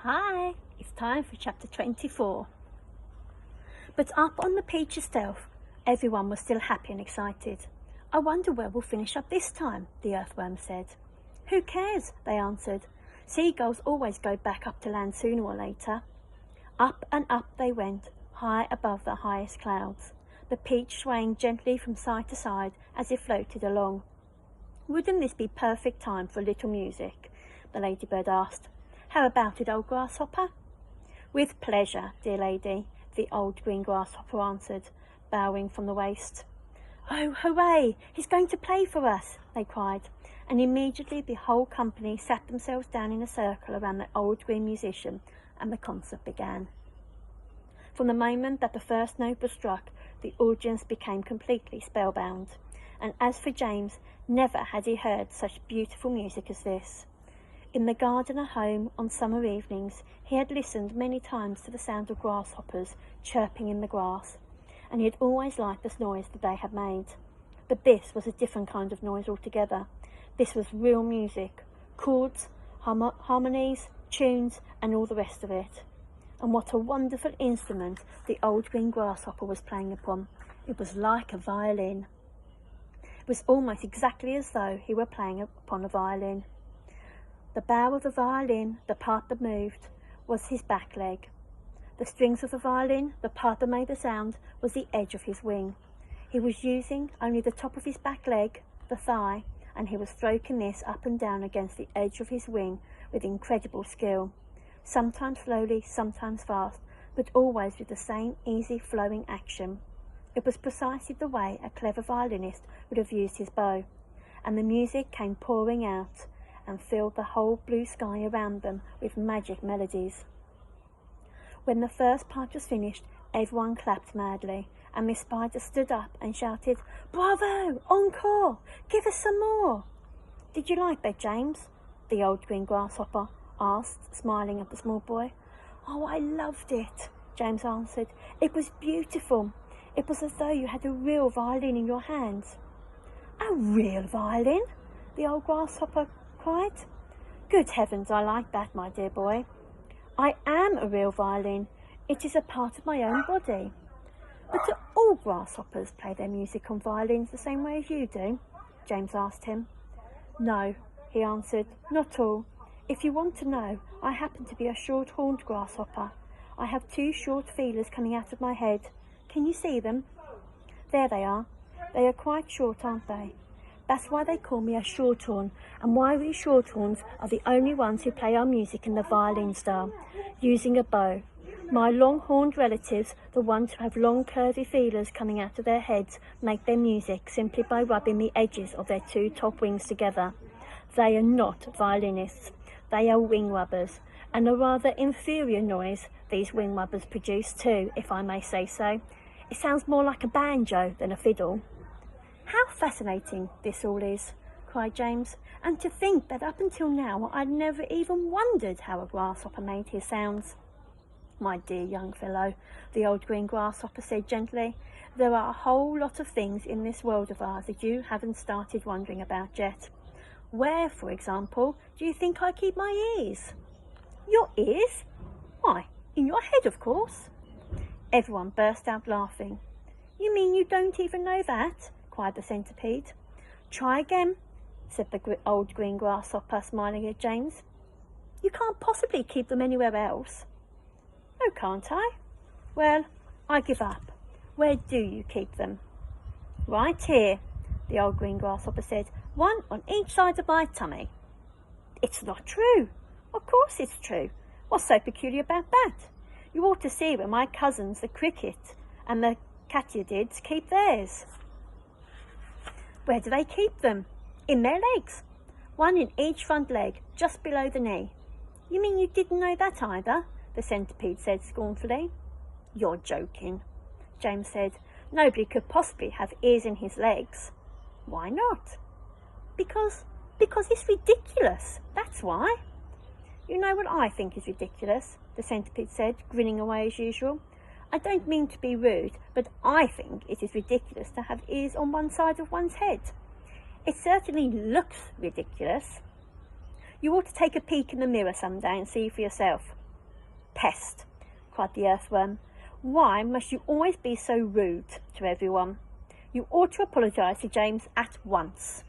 Hi, it's time for chapter 24. But up on the peach itself, everyone was still happy and excited. I wonder where we'll finish up this time, the earthworm said. Who cares, they answered. Seagulls always go back up to land sooner or later. Up and up they went, high above the highest clouds, the peach swaying gently from side to side as it floated along. Wouldn't this be perfect time for a little music? The ladybird asked. How about it, old grasshopper? With pleasure, dear lady, the old green grasshopper answered, bowing from the waist. Oh, hooray! He's going to play for us, they cried, and immediately the whole company sat themselves down in a circle around the old green musician, and the concert began. From the moment that the first note was struck, the audience became completely spellbound, and as for James, never had he heard such beautiful music as this. In the garden at home on summer evenings, he had listened many times to the sound of grasshoppers chirping in the grass, and he had always liked the noise that they had made. But this was a different kind of noise altogether. This was real music, chords, harmonies, tunes, and all the rest of it. And what a wonderful instrument the old green grasshopper was playing upon. It was like a violin. It was almost exactly as though he were playing upon a violin. The bow of the violin, the part that moved, was his back leg. The strings of the violin, the part that made the sound, was the edge of his wing. He was using only the top of his back leg, the thigh, and he was stroking this up and down against the edge of his wing with incredible skill. Sometimes slowly, sometimes fast, but always with the same easy flowing action. It was precisely the way a clever violinist would have used his bow, and the music came pouring out and filled the whole blue sky around them with magic melodies. When the first part was finished, everyone clapped madly, and Miss Spider stood up and shouted, Bravo! Encore! Give us some more! Did you like that, James? The old green grasshopper asked, smiling at the small boy. Oh, I loved it, James answered. It was beautiful. It was as though you had a real violin in your hands. A real violin? The old grasshopper cried. Good heavens, I like that, my dear boy. I am a real violin. It is a part of my own body. But do all grasshoppers play their music on violins the same way as you do? James asked him. No, he answered, not all. If you want to know, I happen to be a short-horned grasshopper. I have two short feelers coming out of my head. Can you see them? There they are. They are quite short, aren't they? That's why they call me a shorthorn, and why we shorthorns are the only ones who play our music in the violin style, using a bow. My long-horned relatives, the ones who have long curvy feelers coming out of their heads, make their music simply by rubbing the edges of their two top wings together. They are not violinists. They are wing rubbers, and a rather inferior noise these wing rubbers produce too, if I may say so. It sounds more like a banjo than a fiddle. How fascinating this all is, cried James, and to think that up until now I'd never even wondered how a grasshopper made his sounds. My dear young fellow, the old green grasshopper said gently, there are a whole lot of things in this world of ours that you haven't started wondering about yet. Where, for example, do you think I keep my ears? Your ears? Why, in your head, of course. Everyone burst out laughing. You mean you don't even know that? Cried the centipede. Try again, said the old green grasshopper, smiling at James. You can't possibly keep them anywhere else. Oh, can't I? Well, I give up. Where do you keep them? Right here, the old green grasshopper said, one on each side of my tummy. It's not true. Of course it's true. What's so peculiar about that? You ought to see where my cousins, the cricket and the katydids, keep theirs. Where do they keep them? In their legs. One in each front leg, just below the knee. You mean you didn't know that either? The centipede said scornfully. You're joking, James said. Nobody could possibly have ears in his legs. Why not? Because it's ridiculous, that's why. You know what I think is ridiculous, the centipede said, grinning away as usual. I don't mean to be rude, but I think it is ridiculous to have ears on one side of one's head. It certainly looks ridiculous. You ought to take a peek in the mirror some day and see for yourself. Pest, cried the earthworm. Why must you always be so rude to everyone? You ought to apologise to James at once.